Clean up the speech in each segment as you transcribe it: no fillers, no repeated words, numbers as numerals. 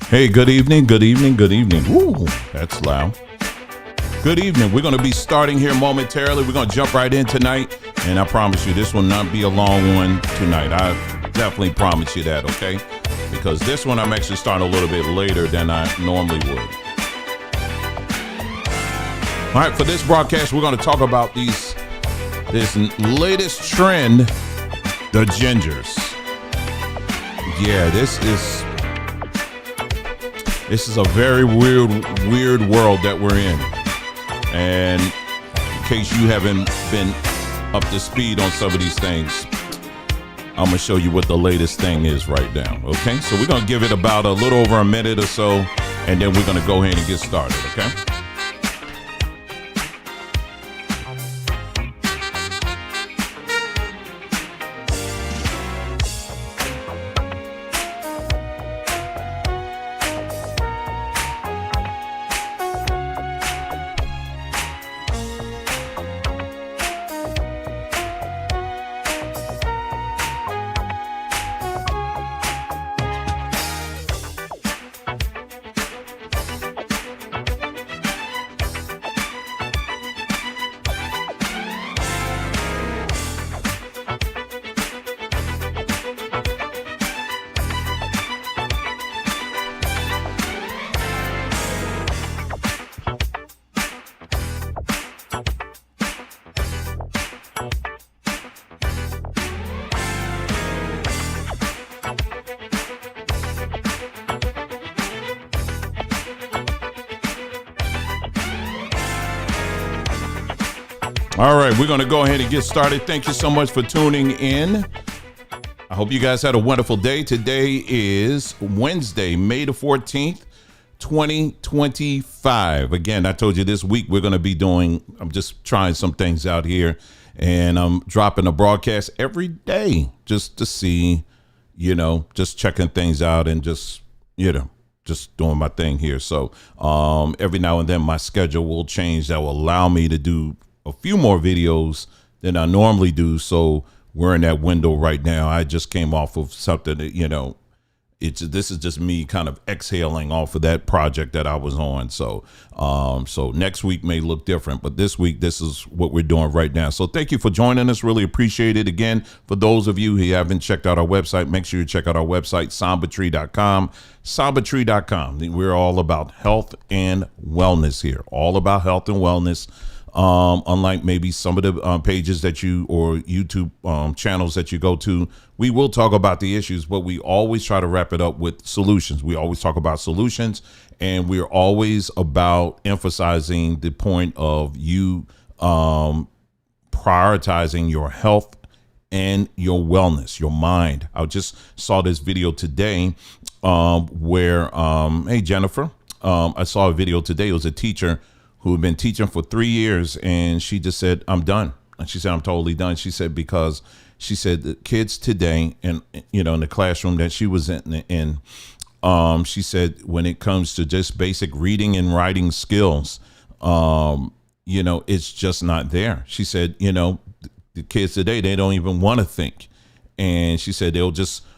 Hey, good evening, good evening, good evening. Woo, that's loud. Good evening. We're going to be starting here momentarily. We're going to jump right in tonight. And I promise you, this will not be a long one tonight. I definitely promise you that, okay? Because this one, I'm actually starting a little bit later than I normally would. All right, for this broadcast, we're going to talk about this latest trend, the gingers. Yeah, this is a very weird world that we're in. And in case you haven't been up to speed on some of these things, I'm going to show you what the latest thing is right now. Okay, so we're going to give it about a little over a minute or so, and then we're going to go ahead and get started. Okay. All right, we're going to go ahead and get started. Thank you so much for tuning in. I hope you guys had a wonderful day. Today is Wednesday, May the 14th, 2025. Again, I told you this week we're going to be I'm just trying some things out here, and I'm dropping a broadcast every day just to see, just checking things out and just doing my thing here. So every now and then my schedule will change. That will allow me to do a few more videos than I normally do. So we're in that window right now. I just came off of something that, this is just me kind of exhaling off of that project that I was on. So, so next week may look different, but this week, this is what we're doing right now. So thank you for joining us. Really appreciate it. Again, for those of you who haven't checked out our website, make sure you check out our website, sambatree.com, sambatree.com. We're all about health and wellness here, all about health and wellness. Unlike maybe some of the pages that you or YouTube channels that you go to, we will talk about the issues, but we always try to wrap it up with solutions. We always talk about solutions, and we're always about emphasizing the point of you prioritizing your health and your wellness, your mind. I just saw this video today where, hey, Jennifer, I saw a video today. It was a teacher who had been teaching for 3 years, and she just said, I'm done. And she said, I'm totally done. She said, because she said the kids today, and in the classroom that she was in, she said, when it comes to just basic reading and writing skills, it's just not there. She said, the kids today, they don't even want to think. And she said,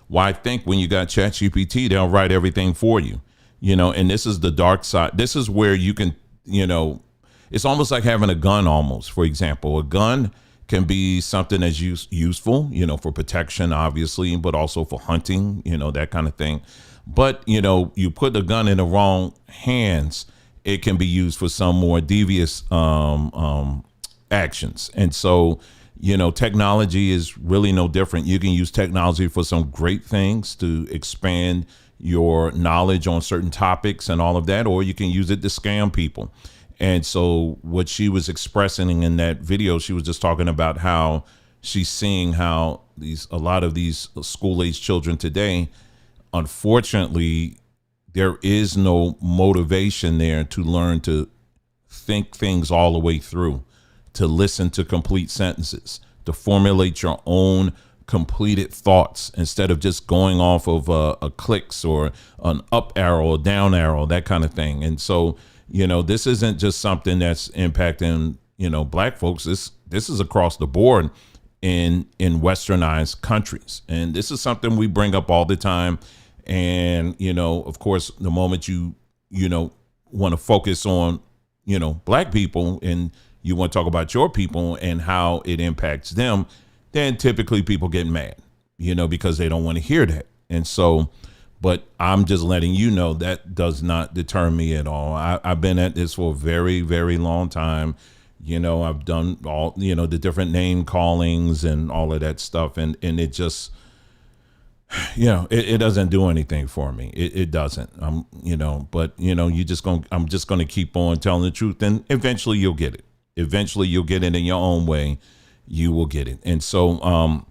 why think when you got ChatGPT, they'll write everything for you, and this is the dark side. This is where you can, it's almost like having a gun almost. For example, a gun can be something that's useful, for protection, obviously, but also for hunting, that kind of thing. But, you put the gun in the wrong hands, it can be used for some more devious actions. And so, technology is really no different. You can use technology for some great things to expand your knowledge on certain topics and all of that, or you can use it to scam people. And so what she was expressing in that video, she was just talking about how she's seeing how a lot of these school-age children today, unfortunately, there is no motivation there to learn to think things all the way through, to listen to complete sentences, to formulate your own completed thoughts instead of just going off of a clicks or an up arrow, a down arrow, that kind of thing. And so, this isn't just something that's impacting, black folks. This is across the board in westernized countries. And this is something we bring up all the time. And, of course, the moment you know, want to focus on, black people, and you want to talk about your people and how it impacts them, then typically people get mad, because they don't want to hear that. And so, but I'm just letting you know that does not deter me at all. I've been at this for a very, very long time. I've done all, the different name callings and all of that stuff. And it just, it doesn't do anything for me. It doesn't. But I'm just going to keep on telling the truth, and eventually you'll get it. Eventually you'll get it in your own way. You will get it. And so,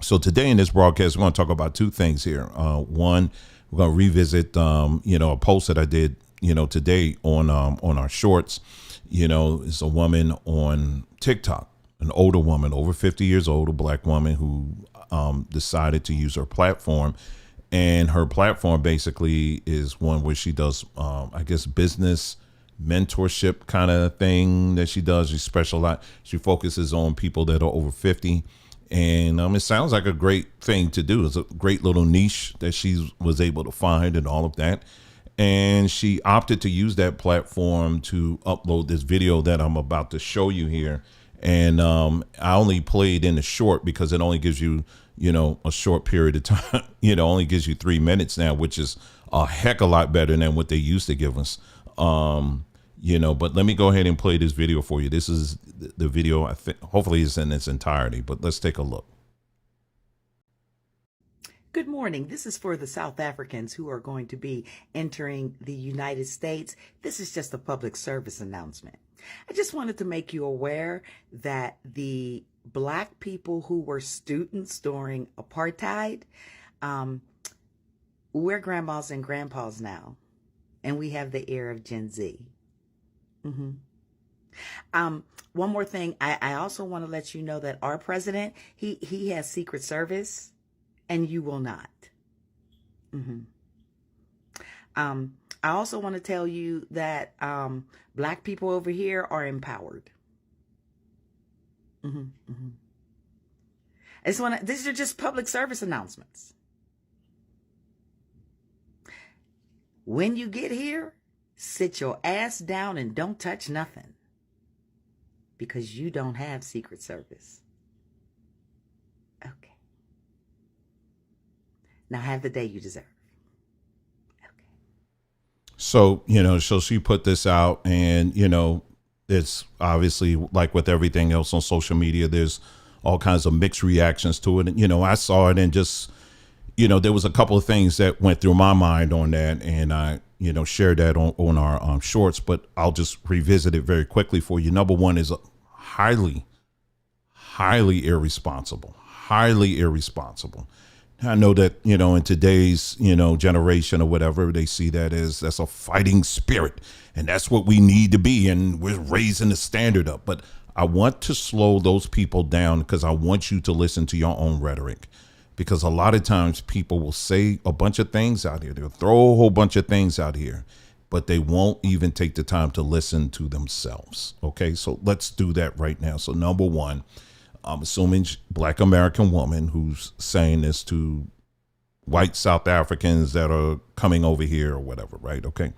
so today in this broadcast, we're going to talk about two things here. One, we're going to revisit, a post that I did, today on our shorts. It's a woman on TikTok, an older woman, over 50 years old, a black woman who decided to use her platform. And her platform basically is one where she does, I guess, business mentorship kind of thing that she does. She focuses on people that are over 50. And it sounds like a great thing to do. It's a great little niche that she was able to find and all of that. And she opted to use that platform to upload this video that I'm about to show you here. And I only played in the short because it only gives you, a short period of time. Only gives you 3 minutes now, which is a heck of a lot better than what they used to give us. But let me go ahead and play this video for you. This is the video. I think hopefully it's in its entirety, but let's take a look. Good morning. This is for the South Africans who are going to be entering the United States. This is just a public service announcement. I just wanted to make you aware that the black people who were students during apartheid, we're grandmas and grandpas now, and we have the ear of Gen Z. One more thing. I also want to let you know that our president, he has Secret Service, and you will not. I also want to tell you that black people over here are empowered. These are just public service announcements. When you get here, sit your ass down and don't touch nothing, because you don't have Secret Service. Okay. Now have the day you deserve. Okay. So, so she put this out, and, it's obviously like with everything else on social media, there's all kinds of mixed reactions to it. And, I saw it and just, there was a couple of things that went through my mind on that, and I, shared that on our shorts, but I'll just revisit it very quickly for you. Number one is highly irresponsible. I know that, in today's, generation or whatever, they see that as that's a fighting spirit, and that's what we need to be. And we're raising the standard up. But I want to slow those people down, because I want you to listen to your own rhetoric. Because a lot of times people will say a bunch of things out here. They'll throw a whole bunch of things out here, but they won't even take the time to listen to themselves. Okay, so let's do that right now. So number one, I'm assuming black American woman who's saying this to white South Africans that are coming over here or whatever, right? Okay.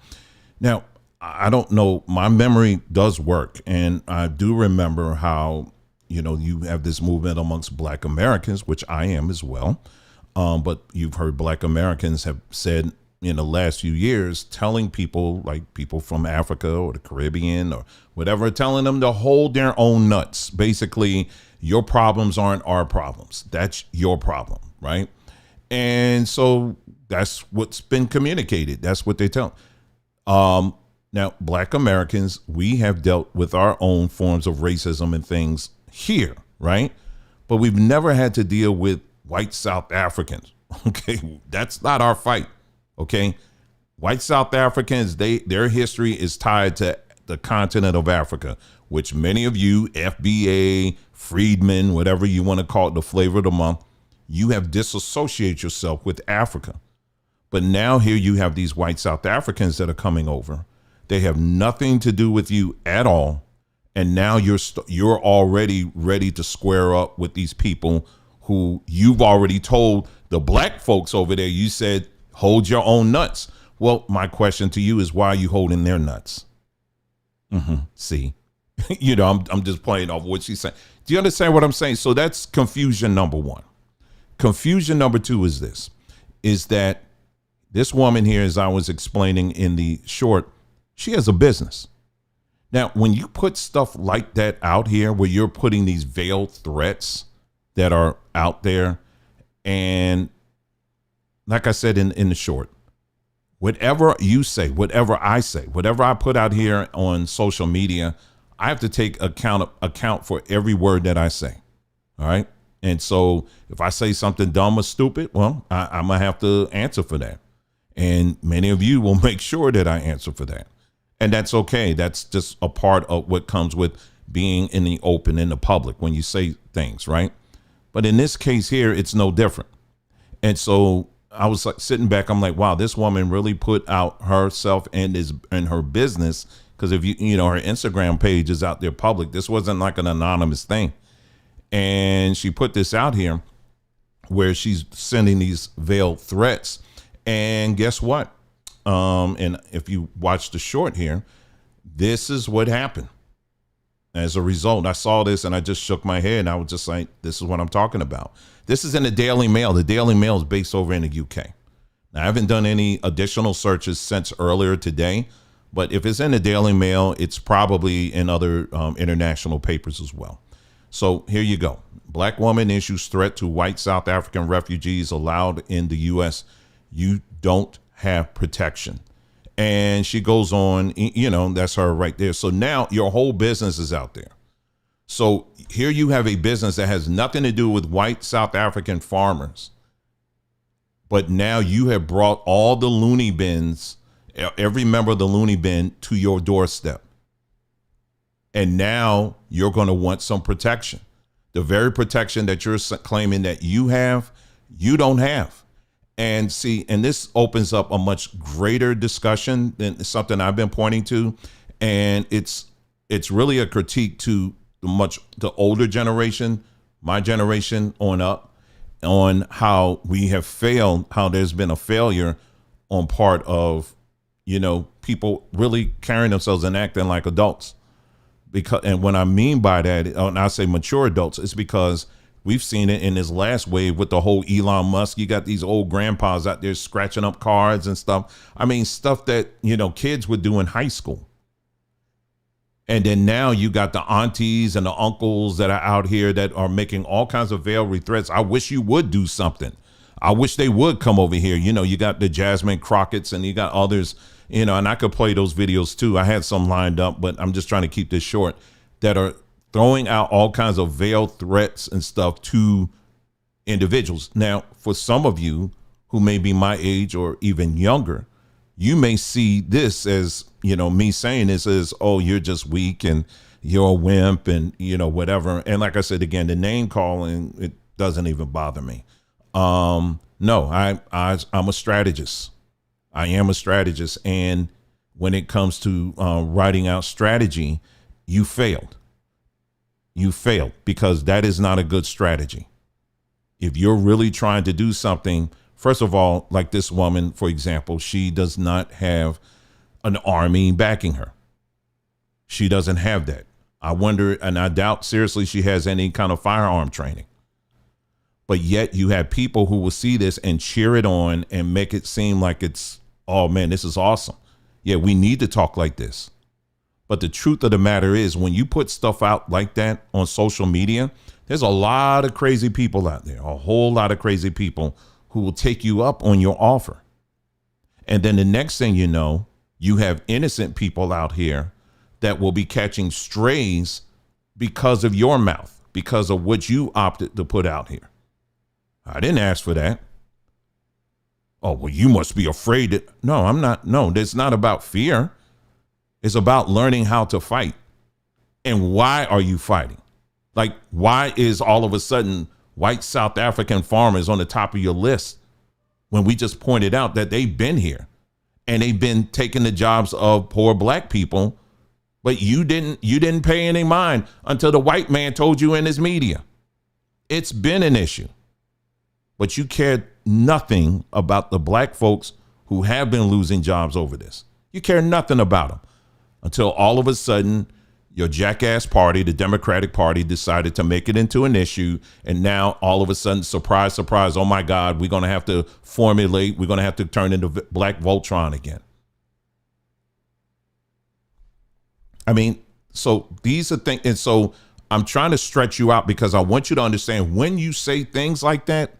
Now, I don't know. My memory does work. And I do remember how, you have this movement amongst black Americans, which I am as well. But you've heard black Americans have said in the last few years, telling people, like people from Africa or the Caribbean or whatever, telling them to hold their own nuts. Basically, your problems aren't our problems. That's your problem, right? And so that's what's been communicated. That's what they tell. Now, black Americans, we have dealt with our own forms of racism and things here, right? But we've never had to deal with white South Africans. Okay, that's not our fight. Okay, white South Africans, their history is tied to the continent of Africa, which many of you, FBA, freedmen, whatever you want to call it, the flavor of the month, you have disassociated yourself with Africa. But now here you have these white South Africans that are coming over. They have nothing to do with you at all. And now you're already ready to square up with these people who you've already told the black folks over there. You said, Hold your own nuts. Well, my question to you is, why are you holding their nuts? See, I'm just playing off what she's saying. Do you understand what I'm saying? So that's confusion number one. Confusion number two is that this woman here, as I was explaining in the short, she has a business. Now, when you put stuff like that out here, where you're putting these veiled threats that are out there, and like I said in the short, whatever you say, whatever I say, whatever I put out here on social media, I have to take account for every word that I say. All right. And so if I say something dumb or stupid, well, I'm going to have to answer for that. And many of you will make sure that I answer for that. And that's okay. That's just a part of what comes with being in the open, in the public, when you say things, right? But in this case here, it's no different. And so I was like sitting back, I'm like, wow, this woman really put out herself and her business. Because if her Instagram page is out there public, this wasn't like an anonymous thing. And she put this out here where she's sending these veiled threats. And guess what? And if you watch the short here, this is what happened. As a result, I saw this and I just shook my head. And I was just like, this is what I'm talking about. This is in the Daily Mail. The Daily Mail is based over in the UK. Now, I haven't done any additional searches since earlier today, but if it's in the Daily Mail, it's probably in other international papers as well. So here you go. Black woman issues threat to white South African refugees allowed in the U.S. You don't have protection. And she goes on, that's her right there. So now your whole business is out there. So here you have a business that has nothing to do with white South African farmers. But now you have brought all the loony bins, every member of the loony bin, to your doorstep. And now you're going to want some protection. The very protection that you're claiming that you have, you don't have. And see, and this opens up a much greater discussion than something I've been pointing to. And it's really a critique to the older generation, my generation on up, on how we have failed, how there's been a failure on part of, people really carrying themselves and acting like adults. And what I mean by that, and I say mature adults, is because we've seen it in this last wave with the whole Elon Musk. You got these old grandpas out there scratching up cards and stuff. I mean, stuff that, kids would do in high school. And then now you got the aunties and the uncles that are out here that are making all kinds of veiled threats. I wish you would do something. I wish they would come over here. You got the Jasmine Crockett's and you got others, and I could play those videos too. I had some lined up, but I'm just trying to keep this short, that are throwing out all kinds of veiled threats and stuff to individuals. Now, for some of you who may be my age or even younger, you may see this as, me saying this as, oh, you're just weak and you're a wimp and, whatever. And like I said, again, the name calling, it doesn't even bother me. No, I'm a strategist. I am a strategist. And when it comes to writing out strategy, you failed. You failed because that is not a good strategy. If you're really trying to do something, first of all, like this woman, for example, she does not have an army backing her. She doesn't have that. I wonder, and I doubt seriously she has any kind of firearm training. But yet you have people who will see this and cheer it on and make it seem like it's, oh man, this is awesome. Yeah, we need to talk like this. But the truth of the matter is, when you put stuff out like that on social media, there's a lot of crazy people out there, a whole lot of crazy people who will take you up on your offer. And then the next thing you know, you have innocent people out here that will be catching strays because of your mouth, because of what you opted to put out here. I didn't ask for that. Oh, well, you must be afraid that. No, I'm not. No, it's not about fear. It's about learning how to fight. And why are you fighting? Like, why is all of a sudden white South African farmers on the top of your list when we just pointed out that they've been here and they've been taking the jobs of poor black people, but you didn't pay any mind until the white man told you in his media. It's been an issue, but you cared nothing about the black folks who have been losing jobs over this. You care nothing about them until all of a sudden your jackass party, the Democratic Party, decided to make it into an issue. And now all of a sudden, surprise, surprise, oh my God, we're going to have to formulate, we're going to have to turn into Black Voltron again. I mean, so these are things. And so I'm trying to stretch you out because I want you to understand when you say things like that,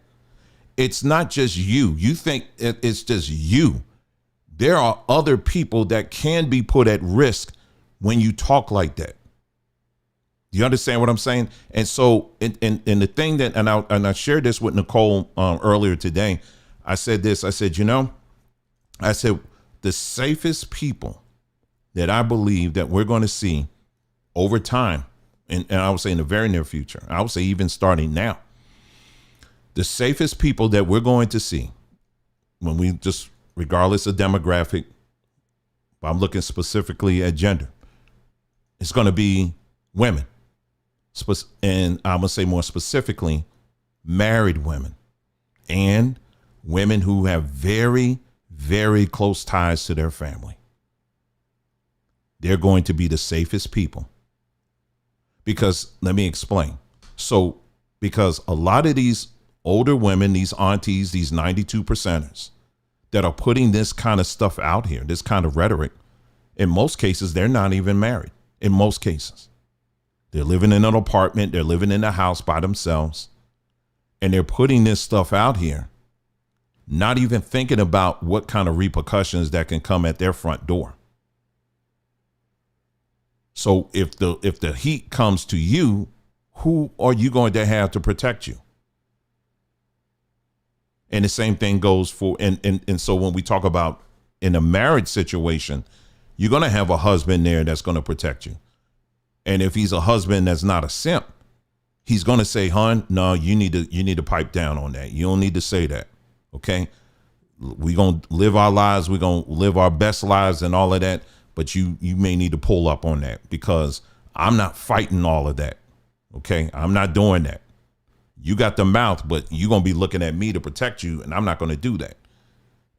it's not just you. You think it's just you. There are other people that can be put at risk when you talk like that. You understand what I'm saying? And so, and the thing that, and I shared this with Nicole earlier today. I said this. I said, I said the safest people that I believe that we're going to see over time, and I would say in the very near future, I would say even starting now, the safest people that we're going to see when we just, regardless of demographic, I'm looking specifically at gender, it's going to be women. And I'm going to say more specifically, married women and women who have very, very close ties to their family. They're going to be the safest people. Because let me explain. So, because a lot of these older women, these aunties, these 92%ers that are putting this kind of stuff out here, this kind of rhetoric, in most cases, they're not even married. In most cases, they're living in an apartment. They're living in a house by themselves. And they're putting this stuff out here, not even thinking about what kind of repercussions that can come at their front door. So if the heat comes to you, who are you going to have to protect you? And the same thing goes for, and so when we talk about in a marriage situation, you're going to have a husband there that's going to protect you. And if he's a husband that's not a simp, he's going to say, hon, no, you need to pipe down on that. You don't need to say that. Okay. We're going to live our lives. We're going to live our best lives and all of that. But you may need to pull up on that because I'm not fighting all of that. Okay. I'm not doing that. You got the mouth, but you're going to be looking at me to protect you. And I'm not going to do that.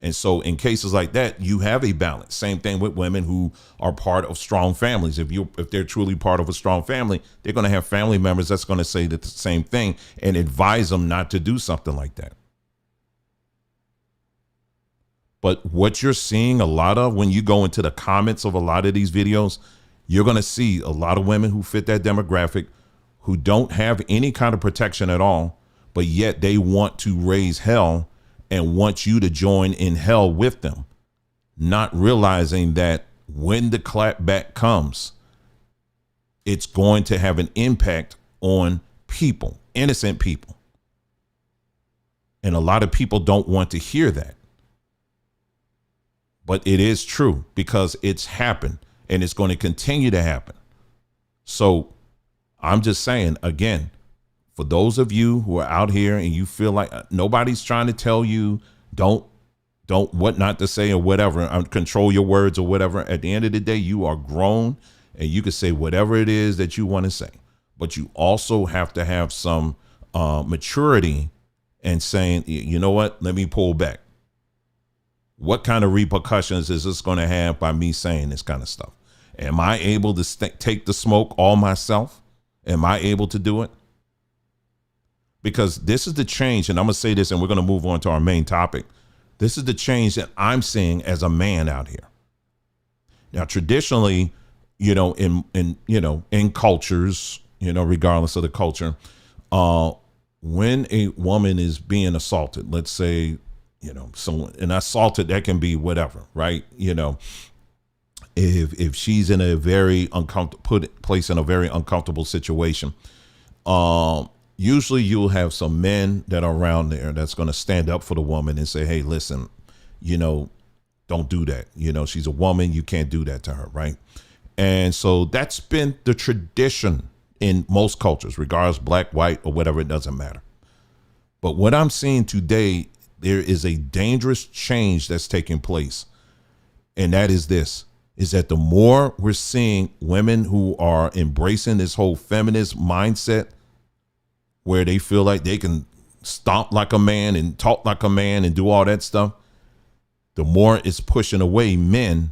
And so in cases like that, you have a balance. Same thing with women who are part of strong families. If they're truly part of a strong family, they're going to have family members that's going to say the same thing and advise them not to do something like that. But what you're seeing a lot of when you go into the comments of a lot of these videos, you're going to see a lot of women who fit that demographic who don't have any kind of protection at all, but yet they want to raise hell and want you to join in hell with them, not realizing that when the clapback comes, it's going to have an impact on people, innocent people. And a lot of people don't want to hear that. But it is true because it's happened and it's going to continue to happen. So I'm just saying, again, for those of you who are out here and you feel like nobody's trying to tell you don't what not to say or whatever, control your words or whatever. At the end of the day, you are grown and you can say whatever it is that you want to say. But you also have to have some maturity and saying, you know what, let me pull back. What kind of repercussions is this going to have by me saying this kind of stuff? Am I able to take the smoke all myself? Am I able to do it? Because this is the change, and I'm going to say this, and we're going to move on to our main topic. This is the change that I'm seeing as a man out here. Now, traditionally, in cultures, regardless of the culture, when a woman is being assaulted, let's say, someone, and assaulted, that can be whatever, right? If she's in a very placed in a very uncomfortable situation, usually you'll have some men that are around there that's going to stand up for the woman and say, hey, listen, don't do that. She's a woman. You can't do that to her. Right. And so that's been the tradition in most cultures, regardless, black, white, or whatever. It doesn't matter. But what I'm seeing today, there is a dangerous change that's taking place. And that is this, is that the more we're seeing women who are embracing this whole feminist mindset, where they feel like they can stomp like a man and talk like a man and do all that stuff, the more it's pushing away men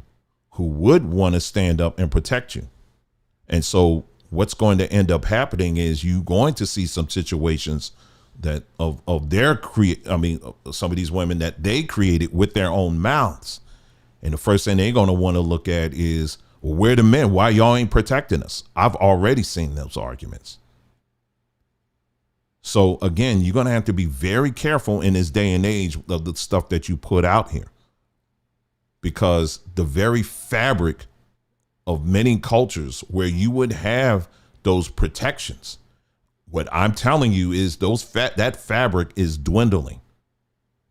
who would want to stand up and protect you. And so what's going to end up happening is you going to see some situations that of their some of these women that they created with their own mouths. And the first thing they're going to want to look at is, well, where the men? Why y'all ain't protecting us? I've already seen those arguments. So again, you're going to have to be very careful in this day and age of the stuff that you put out here, because the very fabric of many cultures where you would have those protections, what I'm telling you is that fabric is dwindling.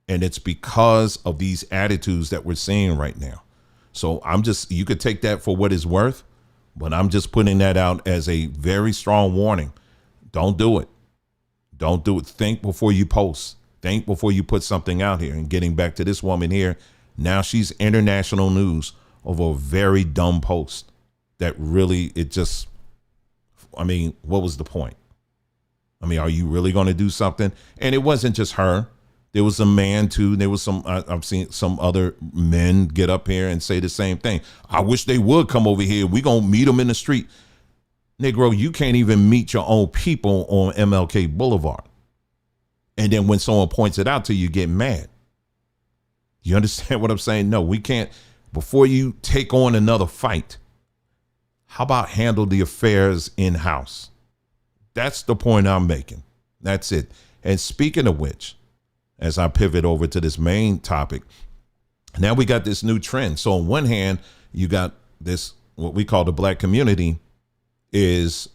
And it's because of these attitudes that we're seeing right now. So you could take that for what it's worth, but I'm just putting that out as a very strong warning. Don't do it. Don't do it. Think before you post. Think before you put something out here. And getting back to this woman here, now she's international news over a very dumb post that really, what was the point? Are you really going to do something? And it wasn't just her. There was a man too. There was I've seen some other men get up here and say the same thing. I wish they would come over here. We gonna meet them in the street. Negro, you can't even meet your own people on MLK Boulevard. And then when someone points it out to you, you get mad. You understand what I'm saying? No, we can't. Before you take on another fight, how about handle the affairs in-house? That's the point I'm making. That's it. And speaking of which, as I pivot over to this main topic, now we got this new trend. So on one hand, you got this, what we call the black community is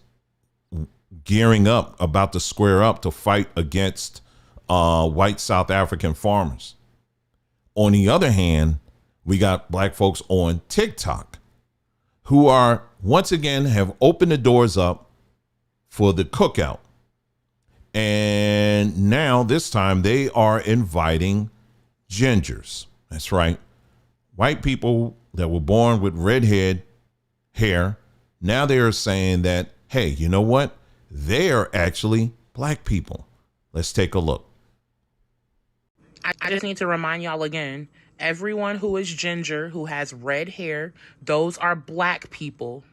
gearing up, about to square up to fight against white South African farmers. On the other hand, we got black folks on TikTok who are, once again, have opened the doors up for the cookout. And now this time they are inviting gingers. That's right. White people that were born with red hair. Now they are saying that, hey, you know what? They are actually black people. Let's take a look. I just need to remind y'all again, everyone who is ginger, who has red hair, those are black people.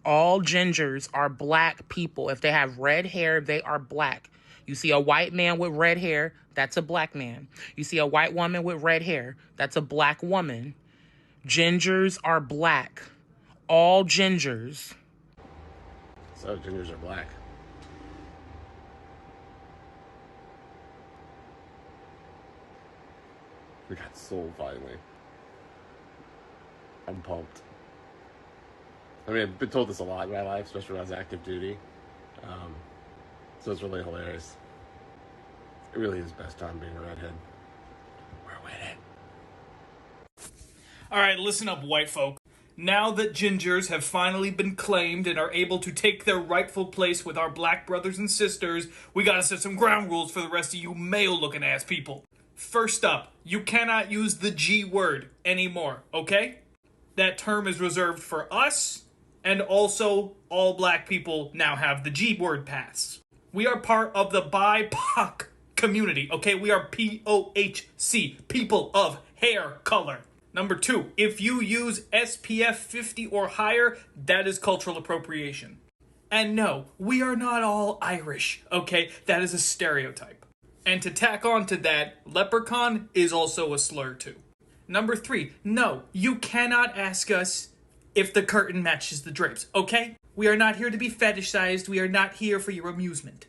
All gingers are black people. If they have red hair, they are black. You see a white man with red hair, that's a black man. You see a white woman with red hair, that's a black woman. Gingers are black. All gingers. So gingers are black. We got soul finally. I'm pumped. I've been told this a lot in my life, especially when I was active duty. So it's really hilarious. It really is best time being a redhead. We're winning. All right, listen up, white folk. Now that gingers have finally been claimed and are able to take their rightful place with our black brothers and sisters, we gotta set some ground rules for the rest of you male-looking ass people. First up, you cannot use the G word anymore, okay? That term is reserved for us, and also all black people now have the G word pass. We are part of the BIPOC community, okay? We are POHC, people of hair color. Number 2, if you use SPF 50 or higher, that is cultural appropriation. And no, we are not all Irish, okay? That is a stereotype. And to tack on to that, leprechaun is also a slur too. Number 3, no, you cannot ask us if the curtain matches the drapes, okay? We are not here to be fetishized. We are not here for your amusement.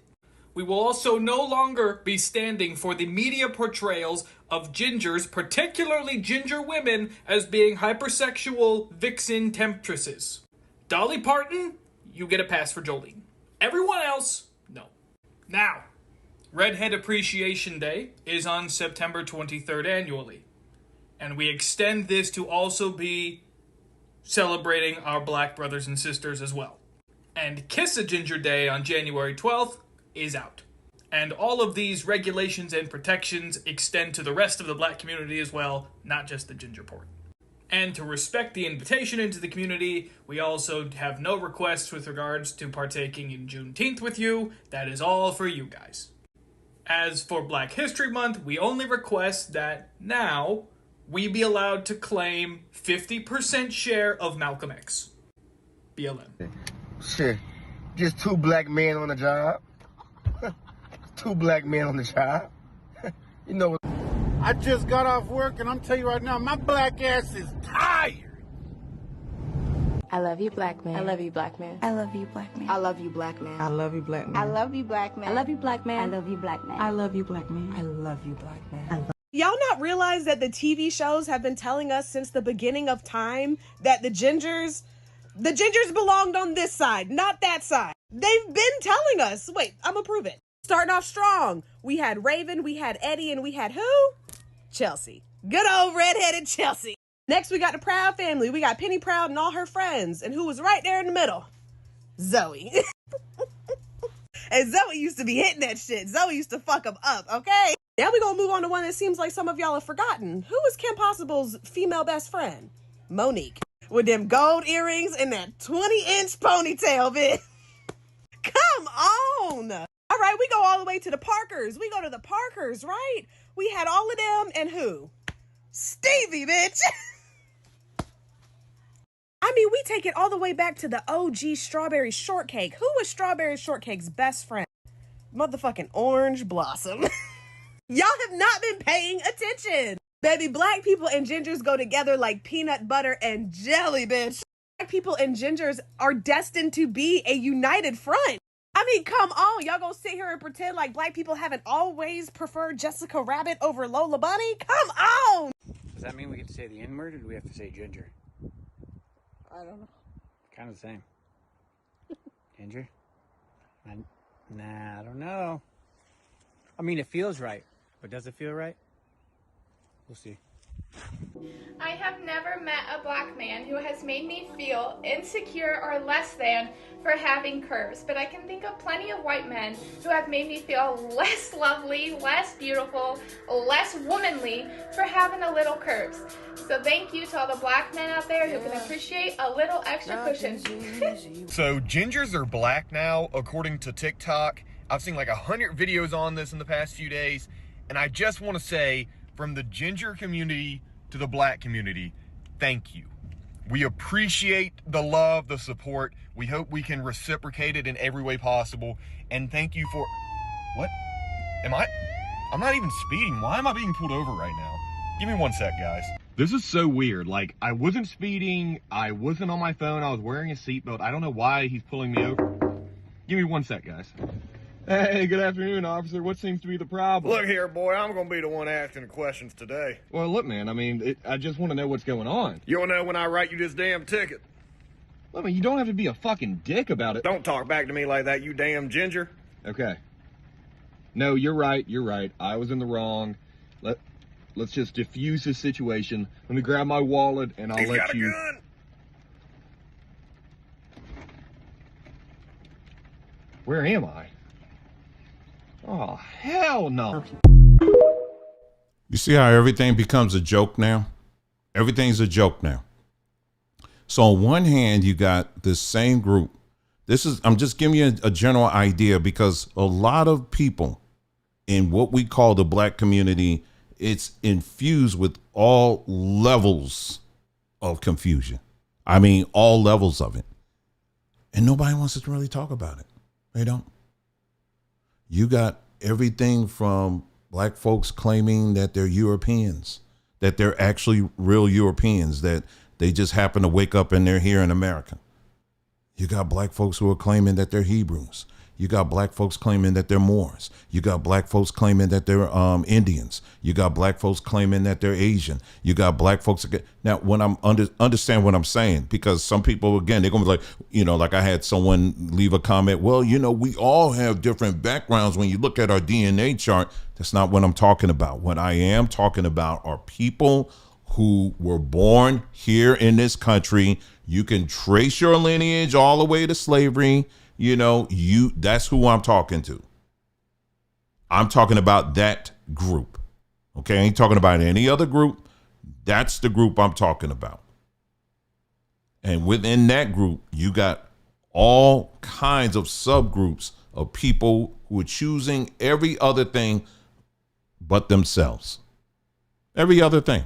We will also no longer be standing for the media portrayals of gingers, particularly ginger women, as being hypersexual vixen temptresses. Dolly Parton, you get a pass for Jolene. Everyone else, no. Now, Redhead Appreciation Day is on September 23rd annually. And we extend this to also be celebrating our black brothers and sisters as well. And Kiss a Ginger Day on January 12th is out. And all of these regulations and protections extend to the rest of the black community as well, not just the ginger port. And to respect the invitation into the community, we also have no requests with regards to partaking in Juneteenth with you. That is all for you guys. As for Black History Month, we only request that now we be allowed to claim 50% share of Malcolm X. BLM. Shit, just two black men on the job. Two black men on the job. You know what? I just got off work and I'm telling you right now, my black ass is tired. I love you, black man. I love you, black man. I love you, black man. I love you, black man. I love you, black man. I love you, black man. I love you, black man. I love you, black man. I love you, black man. I love you, black man. Y'all not realize that the TV shows have been telling us since the beginning of time that the gingers belonged on this side, not that side. They've been telling us. Wait, I'm gonna prove it. Starting off strong, we had Raven, we had Eddie, and we had who? Chelsea. Good old redheaded Chelsea. Next, we got the Proud family. We got Penny Proud and all her friends. And who was right there in the middle? Zoe. And Zoe used to be hitting that shit. Zoe used to fuck them up, okay? Now we gonna move on to one that seems like some of y'all have forgotten. Who was Kim Possible's female best friend? Monique. With them gold earrings and that 20-inch ponytail, bitch. Come on. All right, we go all the way to the Parkers. We go to the Parkers, right? We had all of them and who? Stevie, bitch. I mean, we take it all the way back to the OG Strawberry Shortcake. Who was Strawberry Shortcake's best friend? Motherfucking Orange Blossom. Y'all have not been paying attention. Baby, black people and gingers go together like peanut butter and jelly, bitch. Black people and gingers are destined to be a united front. I mean, come on. Y'all gonna sit here and pretend like black people haven't always preferred Jessica Rabbit over Lola Bunny? Come on. Does that mean we get to say the N-word, or do we have to say ginger? I don't know. Kind of the same. Ginger? Nah, I don't know. I mean, it feels right, but does it feel right? We'll see. I have never met a black man who has made me feel insecure or less than for having curves, but I can think of plenty of white men who have made me feel less lovely, less beautiful, less womanly for having a little curves. So thank you to all the black men out there who can appreciate a little extra cushion. So gingers are black now, according to TikTok. I've seen like 100 videos on this in the past few days, and I just want to say, from the ginger community to the black community, thank you. We appreciate the love, the support. We hope we can reciprocate it in every way possible. And thank you for... What? I'm not even speeding. Why am I being pulled over right now? Give me 1 sec, guys. This is so weird. Like, I wasn't speeding. I wasn't on my phone. I was wearing a seatbelt. I don't know why he's pulling me over. Give me 1 sec, guys. Hey, good afternoon, officer. What seems to be the problem? Look here, boy, I'm gonna be the one asking the questions today. Well, look, man, I mean, I just want to know what's going on. You'll know when I write you this damn ticket. I mean, you don't have to be a fucking dick about it. Don't talk back to me like that, you damn ginger. Okay. No, you're right. I was in the wrong. Let's just diffuse this situation. Let me grab my wallet and I'll let you... He's got a gun. Where am I? Oh, hell no. You see how everything becomes a joke now? Everything's a joke now. So on one hand, you got this same group. I'm just giving you a general idea, because a lot of people in what we call the black community, it's infused with all levels of confusion. I mean, all levels of it. And nobody wants to really talk about it. They don't. You got everything from black folks claiming that they're Europeans, that they're actually real Europeans, that they just happen to wake up and they're here in America. You got black folks who are claiming that they're Hebrews. You got black folks claiming that they're Moors. You got black folks claiming that they're Indians. You got black folks claiming that they're Asian. You got black folks. Now, when I'm understand what I'm saying, because some people, again, they're going to be like, like I had someone leave a comment, well, we all have different backgrounds when you look at our DNA chart. That's not what I'm talking about. What I am talking about are people who were born here in this country. You can trace your lineage all the way to slavery. That's who I'm talking to. I'm talking about that group. Okay. I ain't talking about any other group. That's the group I'm talking about. And within that group, you got all kinds of subgroups of people who are choosing every other thing but themselves. Every other thing.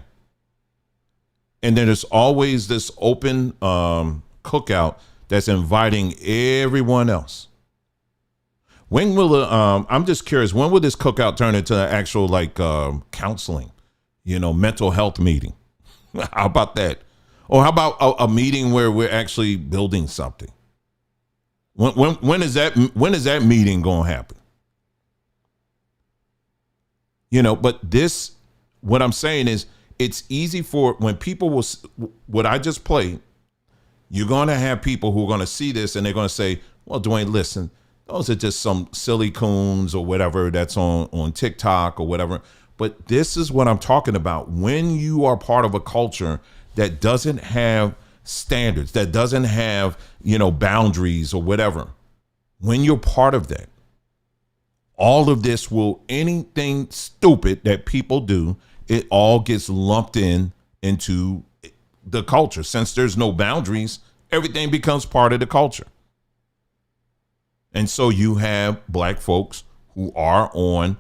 And then there's always this open cookout that's inviting everyone else. When will I'm just curious, when will this cookout turn into an actual like counseling, mental health meeting? How about that? Or how about a meeting where we're actually building something? When is that meeting going to happen? But this, what I'm saying is, it's easy for when people will, what I just played, you're going to have people who are going to see this and they're going to say, well, Dwayne, listen, those are just some silly coons or whatever that's on TikTok or whatever. But this is what I'm talking about. When you are part of a culture that doesn't have standards, that doesn't have, boundaries or whatever, when you're part of that, all of this anything stupid that people do, it all gets lumped into the culture. Since there's no boundaries, everything becomes part of the culture. And so you have black folks who are on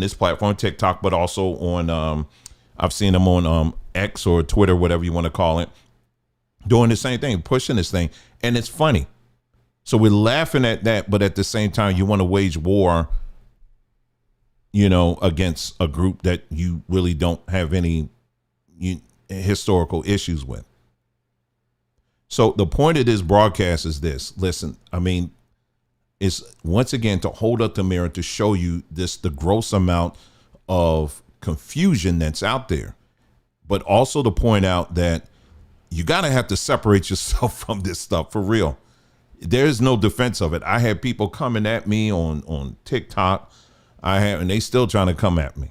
this platform, TikTok, but also on, I've seen them on X or Twitter, whatever you want to call it, doing the same thing, pushing this thing. And it's funny. So we're laughing at that, but at the same time, you want to wage war, against a group that you really don't have any historical issues with. So the point of this broadcast is this. Listen, it's once again to hold up the mirror to show you the gross amount of confusion that's out there, but also to point out that you got to have to separate yourself from this stuff for real. There's no defense of it. I had people coming at me on TikTok. And they still trying to come at me.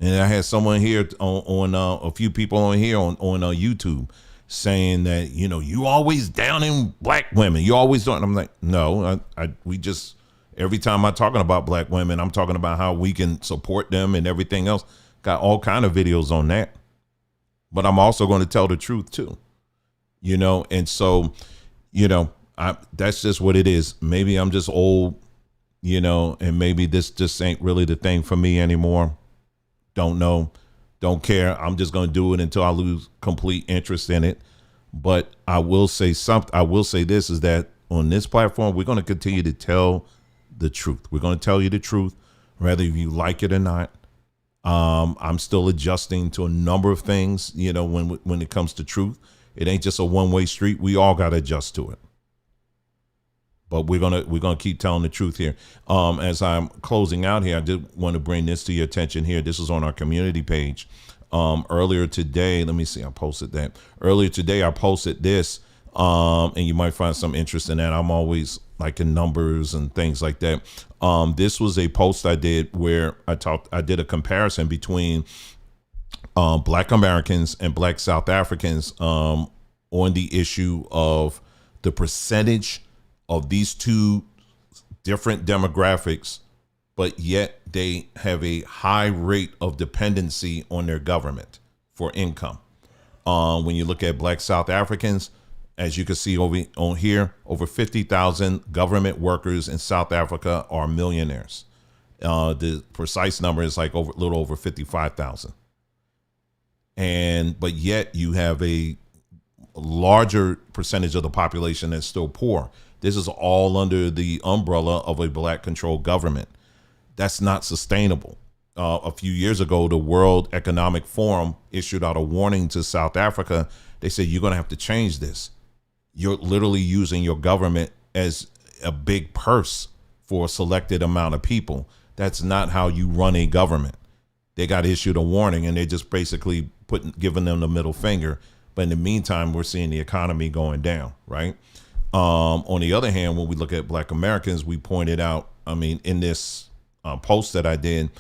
And I had someone here on a few people on here on YouTube saying that, you always downing black women. You always don't. And I'm like, no, we just, every time I'm talking about black women, I'm talking about how we can support them and everything else. Got all kind of videos on that. But I'm also going to tell the truth too, and so, that's just what it is. Maybe I'm just old, and maybe this just ain't really the thing for me anymore. Don't know. Don't care. I'm just going to do it until I lose complete interest in it. But I will say something. I will say this is that on this platform, we're going to continue to tell the truth. We're going to tell you the truth, whether you like it or not. I'm still adjusting to a number of things, when it comes to truth. It ain't just a one-way street. We all got to adjust to it. But we're gonna keep telling the truth here. As I'm closing out here, I did want to bring this to your attention here. This is on our community page. Earlier today, let me see, I posted that. Earlier today, I posted this, and you might find some interest in that. I'm always liking numbers and things like that. This was a post I did where I did a comparison between Black Americans and Black South Africans on the issue of the percentage of these two different demographics, but yet they have a high rate of dependency on their government for income. When you look at Black South Africans, as you can see on here, over 50,000 government workers in South Africa are millionaires. The precise number is like a little over 55,000. But yet you have a larger percentage of the population that's still poor. This is all under the umbrella of a black controlled government. That's not sustainable. A few years ago, the World Economic Forum issued out a warning to South Africa. They said, you're going to have to change this. You're literally using your government as a big purse for a selected amount of people. That's not how you run a government. They got issued a warning and they just basically giving them the middle finger. But in the meantime, we're seeing the economy going down, right? On the other hand, when we look at Black Americans, we pointed out, in this post that I did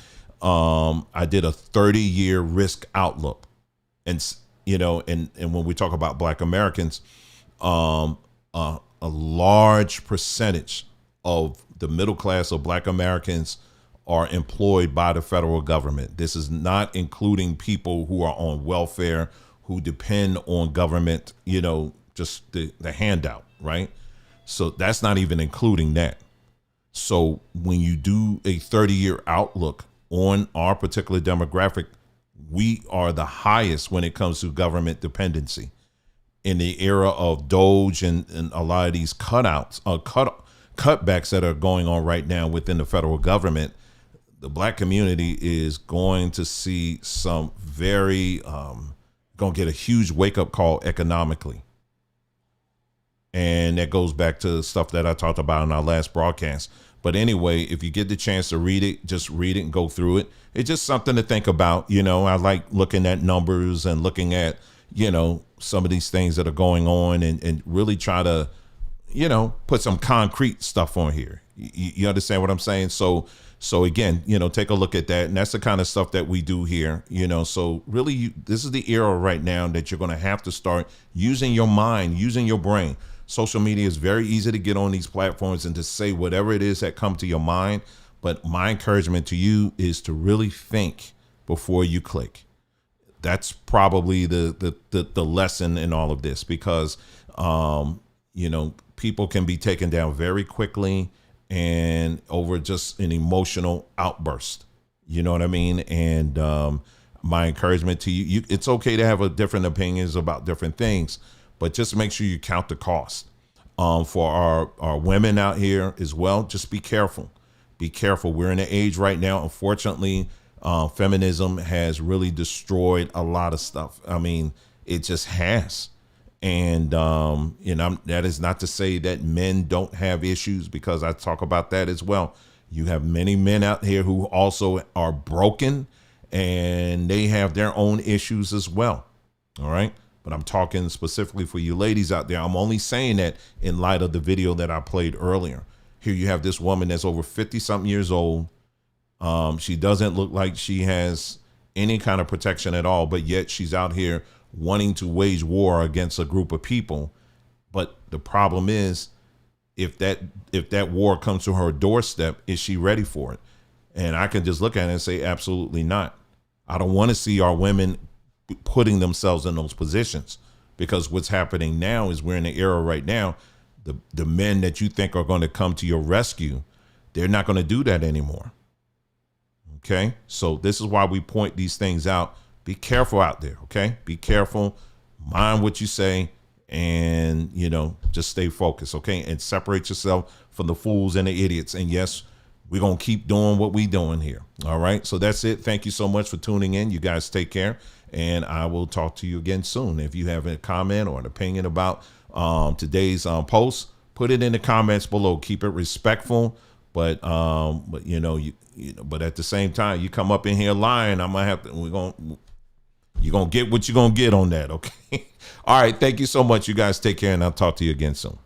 a 30-year risk outlook. And when we talk about Black Americans, a large percentage of the middle class of Black Americans are employed by the federal government. This is not including people who are on welfare, who depend on government, just the handout, right? So that's not even including that. So when you do a 30-year outlook on our particular demographic, we are the highest when it comes to government dependency. In the era of Doge and a lot of these cutbacks that are going on right now within the federal government, the black community is going to see some very, going to get a huge wake up call economically. And that goes back to stuff that I talked about in our last broadcast. But anyway, if you get the chance to read it, just read it and go through it. It's just something to think about. You know, I like looking at numbers and looking at, you know, some of these things that are going on and really try to, you know, put some concrete stuff on here. You understand what I'm saying? So again, you know, take a look at that. And that's the kind of stuff that we do here, you know. So really, this is the era right now that you're going to have to start using your mind, using your brain. Social media is very easy to get on these platforms and to say whatever it is that come to your mind. But my encouragement to you is to really think before you click. That's probably the lesson in all of this, because, you know, people can be taken down very quickly and over just an emotional outburst. You know what I mean? And my encouragement to you, it's okay to have different opinions about different things, but just make sure you count the cost. For our women out here as well, just be careful. Be careful. We're in an age right now, unfortunately, feminism has really destroyed a lot of stuff. I mean, it just has. And, you know, that is not to say that men don't have issues, because I talk about that as well. You have many men out here who also are broken and they have their own issues as well. All right. But I'm talking specifically for you ladies out there. I'm only saying that in light of the video that I played earlier. Here you have this woman that's over 50 something years old. She doesn't look like she has any kind of protection at all, but yet she's out here wanting to wage war against a group of people. But the problem is, if that war comes to her doorstep, is she ready for it? And I can just look at it and say, absolutely not. I don't want to see our women putting themselves in those positions, because what's happening now is we're in the era right now. The men that you think are going to come to your rescue, they're not going to do that anymore. Okay. So this is why we point these things out. Be careful out there. Okay. Be careful. Mind what you say, and, you know, just stay focused. Okay. And separate yourself from the fools and the idiots. And yes, we're going to keep doing what we're doing here. All right. So that's it. Thank you so much for tuning in. You guys take care, and I will talk to you again soon. If you have a comment or an opinion about today's post, put it in the comments below. Keep it respectful, but you know, but at the same time, you come up in here lying, I'm gonna have to. You're gonna get what you're gonna get on that. Okay. All right. Thank you so much. You guys take care, and I'll talk to you again soon.